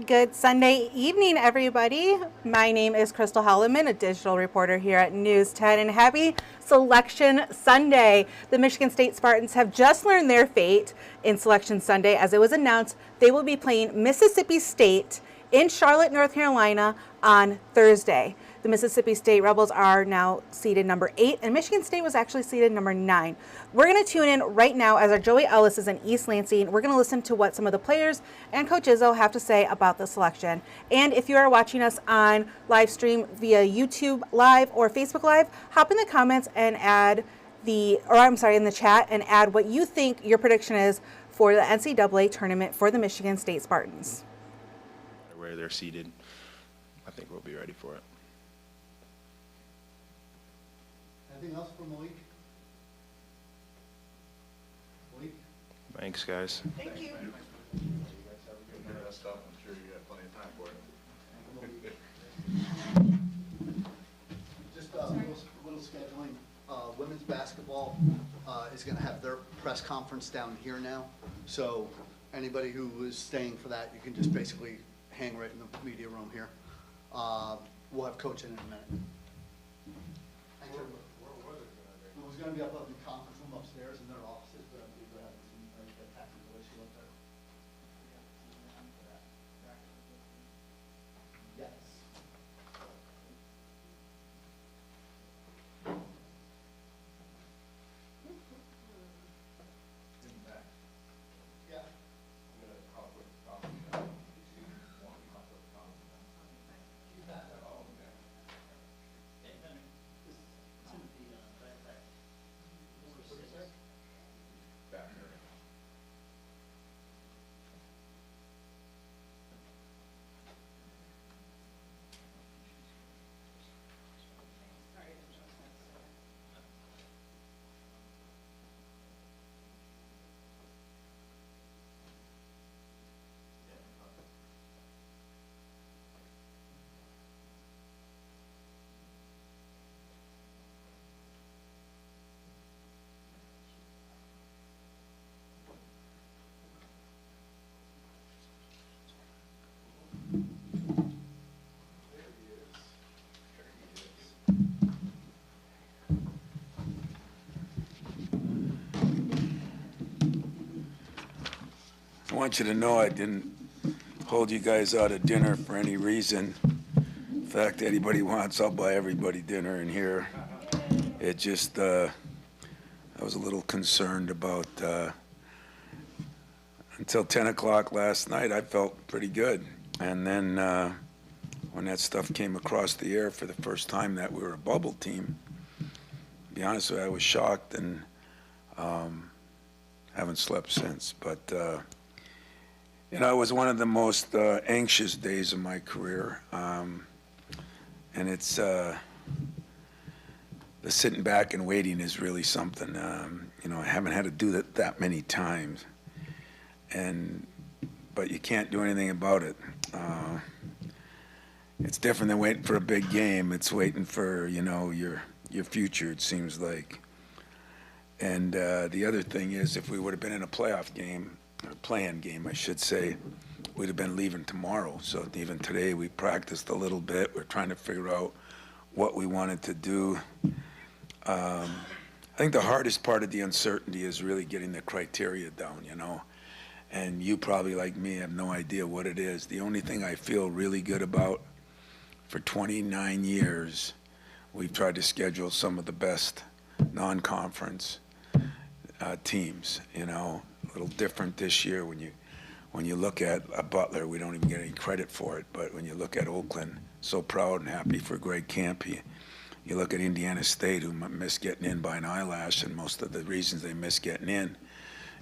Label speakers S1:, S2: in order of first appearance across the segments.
S1: Good Sunday evening, everybody. My name is Crystal Holloman, a digital reporter here at News 10, and happy Selection Sunday. The Michigan State Spartans have just learned their fate in Selection Sunday as it was announced they will be playing Mississippi State in Charlotte, North Carolina on Thursday. The Mississippi State Rebels are now seeded number 8, and Michigan State was actually seeded number 9. We're going to tune in right now as our Joey Ellis is in East Lansing. We're going to listen to what some of the players and Coach Izzo have to say about the selection. And if you are watching us on live stream via YouTube Live or Facebook Live, hop in the comments and add in the chat and add what you think your prediction is for the NCAA tournament for the Michigan State Spartans.
S2: Where they're seated, I think we'll be ready for it.
S3: Anything else for Malik? Malik?
S2: Thanks, guys.
S1: Thank you.
S4: You guys have a good night. That stuff, I'm sure you got plenty of time for it.
S3: Just a little scheduling. Women's basketball is going to have their press conference down here now. So anybody who is staying for that, you can just basically hang right in the media room here. We'll have Coach in a minute. Thanks, everybody. It was going to be up in the conference room upstairs in their offices, but I believe they're having some technical issue up there. Yes. Yeah.
S5: I want you to know I didn't hold you guys out of dinner for any reason. In fact, anybody wants, I'll buy everybody dinner in here. It just, I was a little concerned about, until 10 o'clock last night, I felt pretty good. And then when that stuff came across the air for the first time that we were a bubble team, to be honest with you, I was shocked and haven't slept since. But it was one of the most anxious days of my career, and it's the sitting back and waiting is really something. I haven't had to do that many times, but you can't do anything about it. It's different than waiting for a big game. It's waiting for your future. It seems like, and the other thing is, if we would have been in a playoff game. Or play-in game, I should say, we'd have been leaving tomorrow. So even today we practiced a little bit. We're trying to figure out what we wanted to do. I think the hardest part of the uncertainty is really getting the criteria down, and you probably, like me, have no idea what it is. The only thing I feel really good about, for 29 years, we've tried to schedule some of the best non-conference teams, A little different this year when you look at Butler, we don't even get any credit for it. But when you look at Oakland, so proud and happy for Greg Campy. You look at Indiana State, who missed getting in by an eyelash, and most of the reasons they missed getting in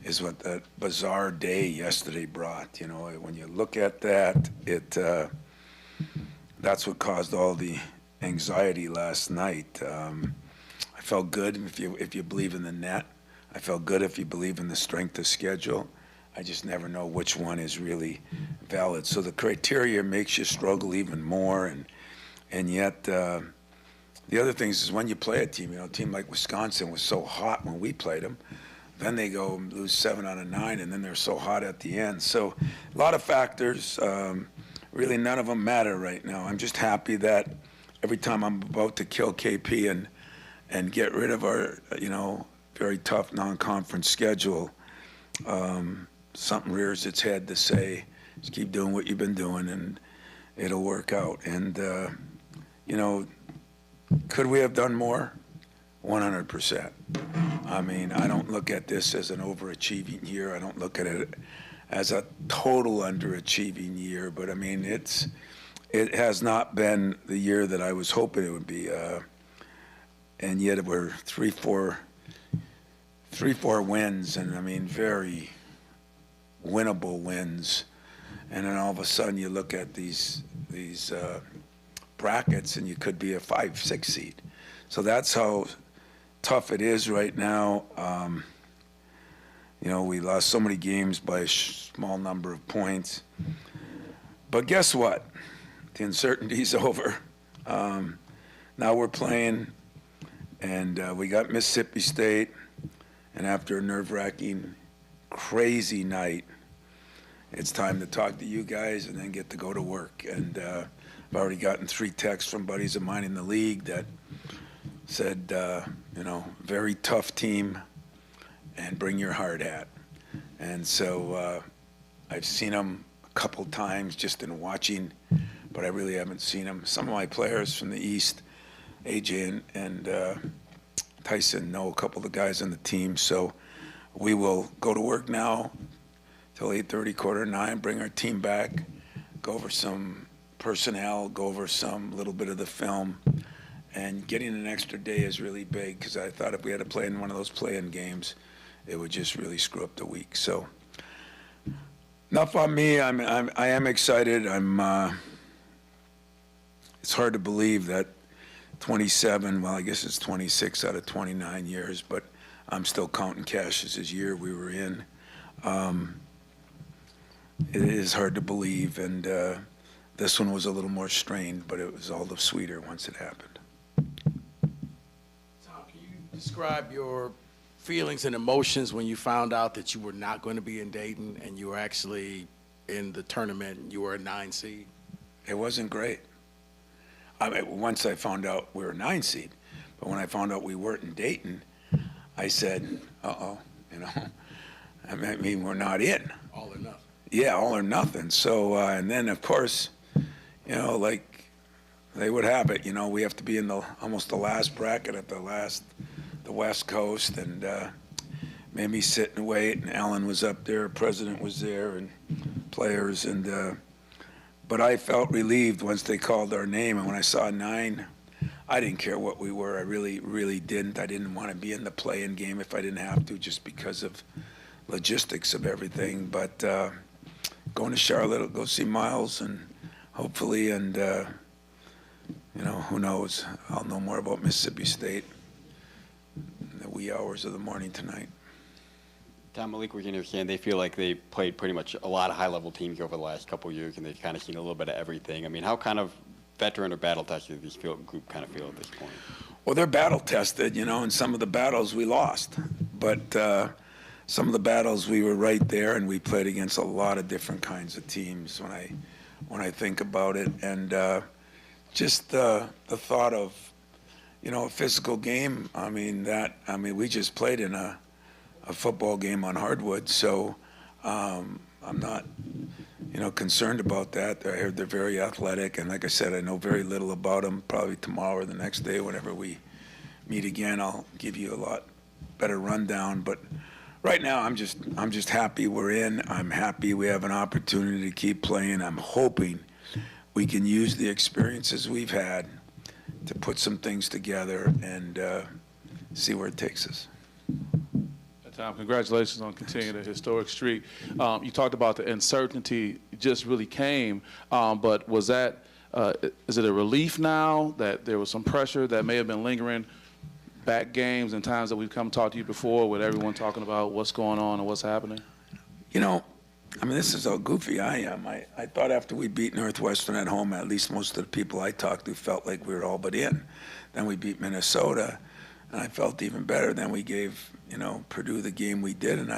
S5: is what that bizarre day yesterday brought. When you look at that, that's what caused all the anxiety last night. I felt good if you believe in the net. I felt good if you believe in the strength of schedule. I just never know which one is really valid. So the criteria makes you struggle even more, and yet the other things is when you play a team, a team like Wisconsin was so hot when we played them. Then they go and lose 7 out of 9, and then they're so hot at the end. So a lot of factors. really none of them matter right now. I'm just happy that every time I'm about to kill KP and get rid of our, very tough non-conference schedule, something rears its head to say, just keep doing what you've been doing and it'll work out. And, could we have done more? 100%. I mean, I don't look at this as an overachieving year. I don't look at it as a total underachieving year, but I mean, it has not been the year that I was hoping it would be. And yet we're 3-4 wins, and I mean, very winnable wins. And then all of a sudden you look at these brackets and you could be a 5-6 seed. So that's how tough it is right now. We lost so many games by a small number of points. But guess what? The uncertainty's over. Now we're playing, and we got Mississippi State, and after a nerve-wracking, crazy night, it's time to talk to you guys and then get to go to work. And I've already gotten 3 texts from buddies of mine in the league that said, very tough team, and bring your hard hat. And so I've seen them a couple times just in watching, but I really haven't seen them. Some of my players from the East, AJ and Tyson, know a couple of the guys on the team. So we will go to work now till 8:30, 8:45, bring our team back, go over some personnel, go over some little bit of the film. And getting an extra day is really big, because I thought if we had to play in one of those play-in games, it would just really screw up the week. So enough on me. I am excited. It's hard to believe that 27, well, I guess it's 26 out of 29 years, but I'm still counting Cash's year we were in. It is hard to believe, and this one was a little more strained, but it was all the sweeter once it happened.
S6: Tom, can you describe your feelings and emotions when you found out that you were not going to be in Dayton and you were actually in the tournament and you were a 9 seed?
S5: It wasn't great. I mean, once I found out we were a 9 seed, but when I found out we weren't in Dayton, I said, uh-oh, I mean, we're not in.
S6: All or nothing.
S5: Yeah, all or nothing. So, and then, of course, like they would have it, we have to be in almost the last bracket at the West Coast, and made me sit and wait, and Alan was up there, President was there, and players, and but I felt relieved once they called our name, and when I saw 9, I didn't care what we were. I really, really didn't. I didn't want to be in the play-in game if I didn't have to, just because of logistics of everything. But going to Charlotte, I'll go see Miles, and hopefully, and who knows? I'll know more about Mississippi State in the wee hours of the morning tonight.
S7: Tom, Malik, we can understand they feel like they played pretty much a lot of high-level teams over the last couple of years, and they've kind of seen a little bit of everything. I mean, how kind of veteran or battle-tested does this group kind of feel at this point?
S5: Well, they're battle-tested, and some of the battles we lost. But some of the battles we were right there, and we played against a lot of different kinds of teams when I think about it. And just the thought of, a physical game, we just played in a football game on hardwood, so I'm not, concerned about that. I heard they're very athletic, and like I said, I know very little about them. Probably tomorrow or the next day, whenever we meet again, I'll give you a lot better rundown. But right now, I'm just happy we're in. I'm happy we have an opportunity to keep playing. I'm hoping we can use the experiences we've had to put some things together and see where it takes us.
S4: Tom, congratulations on continuing the historic streak. You talked about the uncertainty just really came, but was that, is it a relief now that there was some pressure that may have been lingering back games and times that we've come talk to you before with everyone talking about what's going on and what's happening?
S5: This is how goofy I am. I thought after we beat Northwestern at home, at least most of the people I talked to felt like we were all but in. Then we beat Minnesota, and I felt even better. Then we gave, Purdue the game we did, and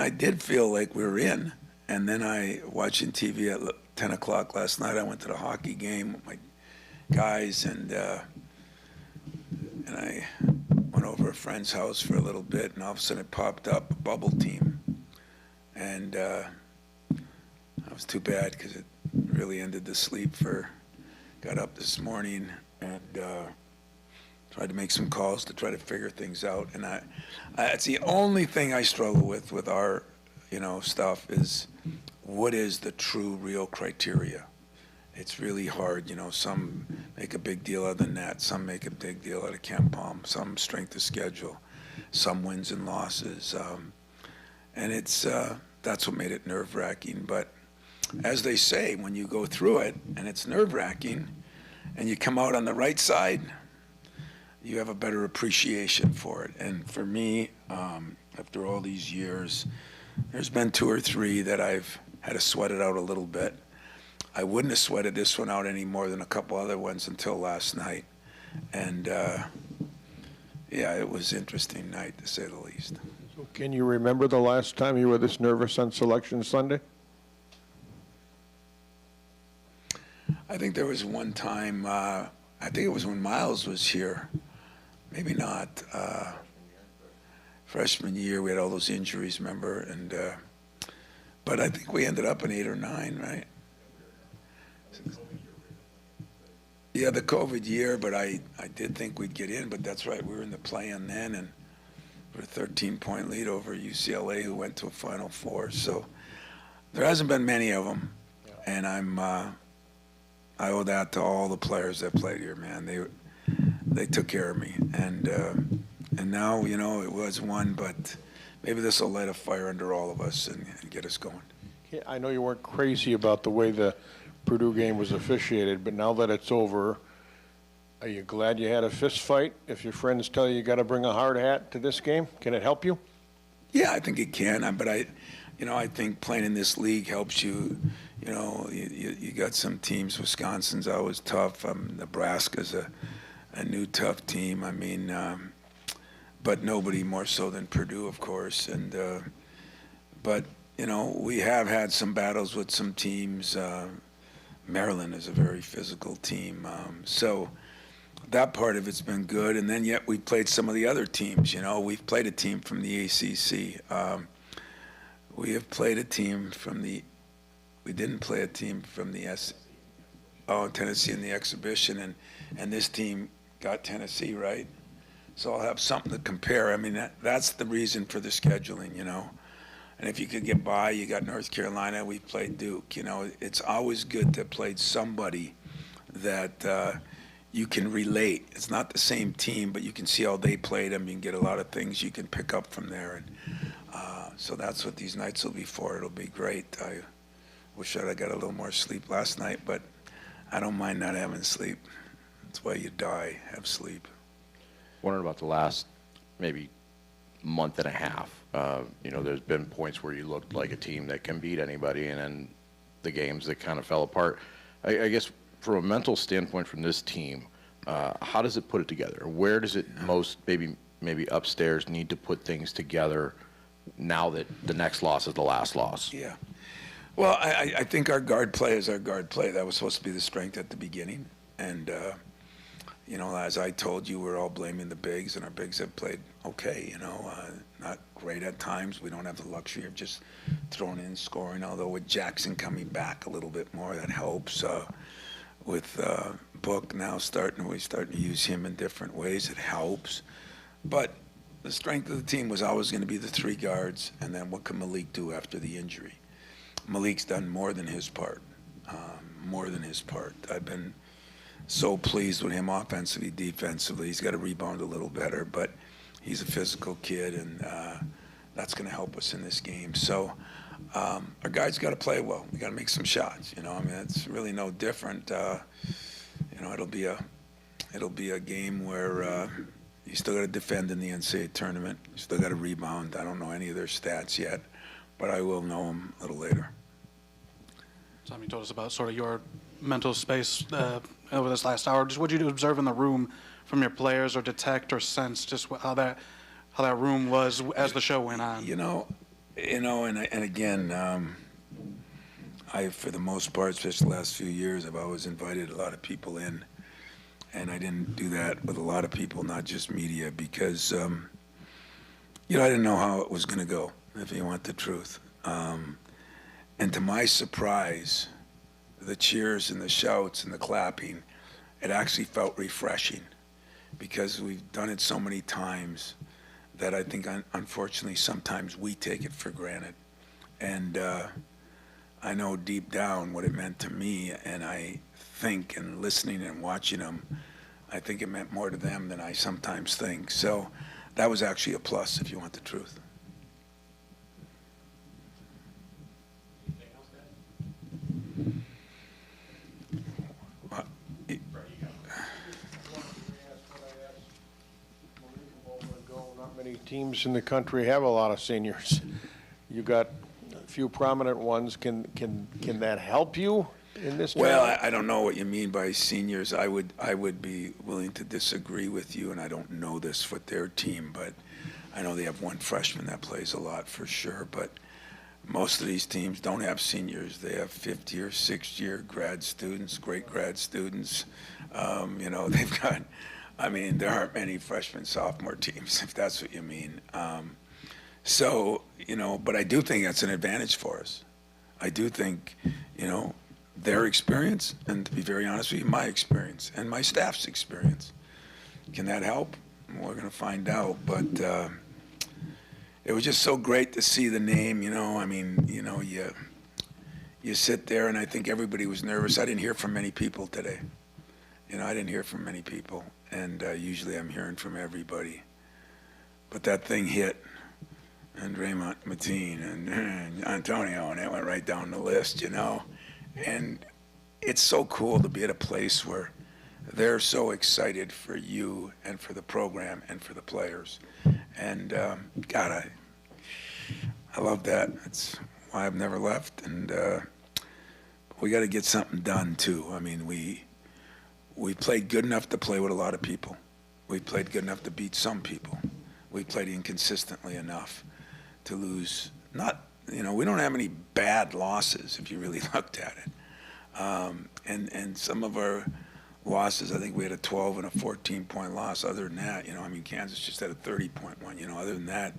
S5: I did feel like we were in. And then watching TV 10 o'clock last night, I went to the hockey game with my guys, and I went over to a friend's house for a little bit, and all of a sudden it popped up, a bubble team. And that was too bad because it really ended the sleep got up this morning and tried to make some calls to try to figure things out. And it's the only thing I struggle with our, stuff is what is the true, real criteria? It's really hard, some make a big deal out of the net, some make a big deal out of Ken Palm, some strength of schedule, some wins and losses. And that's what made it nerve-wracking. But as they say, when you go through it and it's nerve-wracking and you come out on the right side, you have a better appreciation for it. And for me, after all these years, there's been 2 or 3 that I've had to sweat it out a little bit. I wouldn't have sweated this one out any more than a couple other ones until last night. And yeah, it was an interesting night, to say the least.
S8: So can you remember the last time you were this nervous on Selection Sunday?
S5: I think there was one time, I think it was when Miles was here. Maybe not. Freshman year, we had all those injuries, remember? And but I think we ended up in 8 or 9, right? Yeah, the COVID year, but I did think we'd get in, but that's right. We were in the play-in then, and we're a 13-point lead over UCLA, who went to a Final Four. So there hasn't been many of them, and I owe that to all the players that played here, man. They took care of me, and now, it was one, but maybe this will light a fire under all of us and get us going.
S8: Yeah, I know you weren't crazy about the way the Purdue game was officiated, but now that it's over, are you glad you had a fist fight? If your friends tell you got to bring a hard hat to this game, can it help you?
S5: Yeah, I think it can, but I think playing in this league helps you. You got some teams. Wisconsin's always tough. Nebraska's a new tough team. I mean, but nobody more so than Purdue, of course. And but we have had some battles with some teams. Maryland is a very physical team, so that part of it's been good. And then yet we played some of the other teams. We've played a team from the ACC. We have played a team from the. We didn't play a team from the Tennessee in the exhibition, and this team got Tennessee, right? So I'll have something to compare. I mean, that's the reason for the scheduling, And if you could get by, you got North Carolina, we played Duke. It's always good to play somebody that you can relate. It's not the same team, but you can see how they played them. You can get a lot of things you can pick up from there. And so that's what these nights will be for. It'll be great. I wish I got a little more sleep last night, but I don't mind not having sleep. That's why you die, have sleep.
S9: Wondering about the last maybe month and a half. There's been points where you looked like a team that can beat anybody, and then the games that kind of fell apart. I guess from a mental standpoint from this team, how does it put it together? Where does it most maybe upstairs need to put things together now that the next loss is the last loss?
S5: Yeah. Well, I think our guard play is our guard play. That was supposed to be the strength at the beginning. And, as I told you, we're all blaming the bigs, and our bigs have played okay, not great at times. We don't have the luxury of just throwing in scoring, although with Jackson coming back a little bit more, that helps. With Book now we start to use him in different ways, it helps. But the strength of the team was always going to be the 3 guards, and then what can Malik do after the injury? Malik's done more than his part, I've been so pleased with him offensively, defensively. He's got to rebound a little better, but he's a physical kid, and that's going to help us in this game. So our guys got to play well. We got to make some shots. It's really no different. It'll be a game where you still got to defend in the NCAA tournament. You still got to rebound. I don't know any of their stats yet, but I will know them a little later.
S10: Tom, you told us about sort of your mental space over this last hour. Just what did you observe in the room from your players, or detect or sense just how that room was as the show went on?
S5: And again, for the most part, especially the last few years, I've always invited a lot of people in. And I didn't do that with a lot of people, not just media, because, I didn't know how it was going to go, if you want the truth. And to my surprise, the cheers and the shouts and the clapping, it actually felt refreshing, because we've done it so many times that I think, unfortunately, sometimes we take it for granted. And I know deep down what it meant to me, and I think, and listening and watching them, I think it meant more to them than I sometimes think. So that was actually a plus, if you want the truth.
S8: Not many teams in the country have a lot of seniors. You got a few prominent ones. Can that help you in this
S5: Well,
S8: tournament?
S5: I don't know what you mean by seniors. I would be willing to disagree with you, and I don't know this with their team, but I know they have one freshman that plays a lot for sure. But most of these teams don't have seniors. They have 50 or 60-year grad students, great grad students. They've got, there aren't many freshman, sophomore teams, if that's what you mean. But I do think that's an advantage for us. I do think, their experience, and to be very honest with you, my experience and my staff's experience. Can that help? We're going to find out. But it was just so great to see the name, you sit there, and I think everybody was nervous. I didn't hear from many people today. I didn't hear from many people, and usually I'm hearing from everybody. But that thing hit, and Raymond Mateen and Antonio, and it went right down the list, And it's so cool to be at a place where they're so excited for you and for the program and for the players. And God, I love that. That's why I've never left. And we got to get something done too. We played good enough to play with a lot of people. We played good enough to beat some people. We played inconsistently enough to lose. We don't have any bad losses if you really looked at it. And some of our losses, I think we had a 12 and a 14-point loss. Other than that, Kansas just had a 30-point one. Other than that,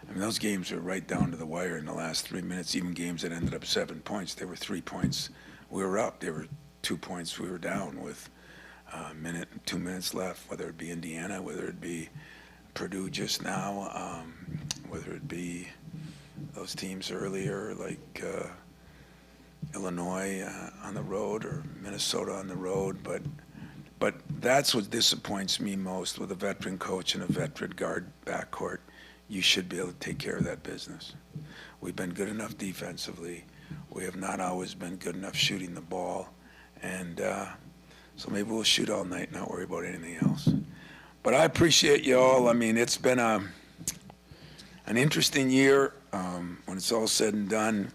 S5: those games were right down to the wire in the last 3 minutes. Even games that ended up 7 points, they were 3 points. We were up. They were 2 points. We were down with a minute, 2 minutes left. Whether it be Indiana, whether it be Purdue just now, whether it be those teams earlier like Illinois on the road or Minnesota on the road. But that's what disappoints me most with a veteran coach and a veteran guard backcourt. You should be able to take care of that business. We've been good enough defensively. We have not always been good enough shooting the ball. And so maybe we'll shoot all night, not worry about anything else. But I appreciate you all. It's been an interesting year. When it's all said and done,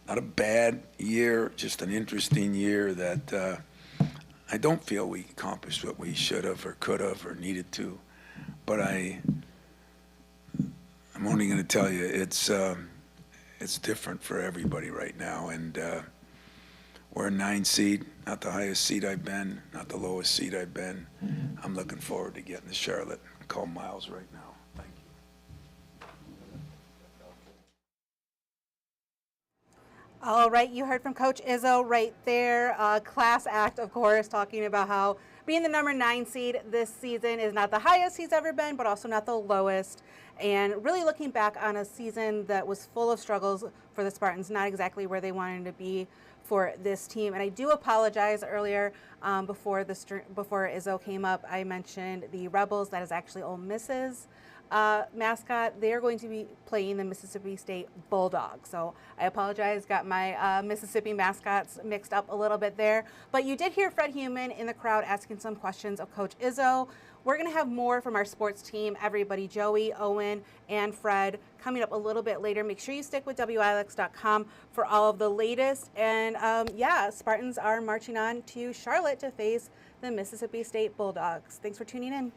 S5: not a bad year, just an interesting year that I don't feel we accomplished what we should have or could have or needed to. But I'm only going to tell you it's different for everybody right now. And we're a 9 seed, not the highest seed I've been, not the lowest seed I've been. I'm looking forward to getting to Charlotte. Call Miles right now. Thank you.
S1: All right, you heard from Coach Izzo right there. Class act, of course, talking about how being the number 9 seed this season is not the highest he's ever been, but also not the lowest. And really looking back on a season that was full of struggles for the Spartans, not exactly where they wanted to be for this team. And I do apologize earlier before Izzo came up, I mentioned the Rebels. That is actually Ole Miss's mascot. They are going to be playing the Mississippi State Bulldogs. So I apologize, got my Mississippi mascots mixed up a little bit there. But you did hear Fred Heumann in the crowd asking some questions of Coach Izzo. We're going to have more from our sports team, everybody, Joey, Owen, and Fred, coming up a little bit later. Make sure you stick with WILX.com for all of the latest. And Spartans are marching on to Charlotte to face the Mississippi State Bulldogs. Thanks for tuning in.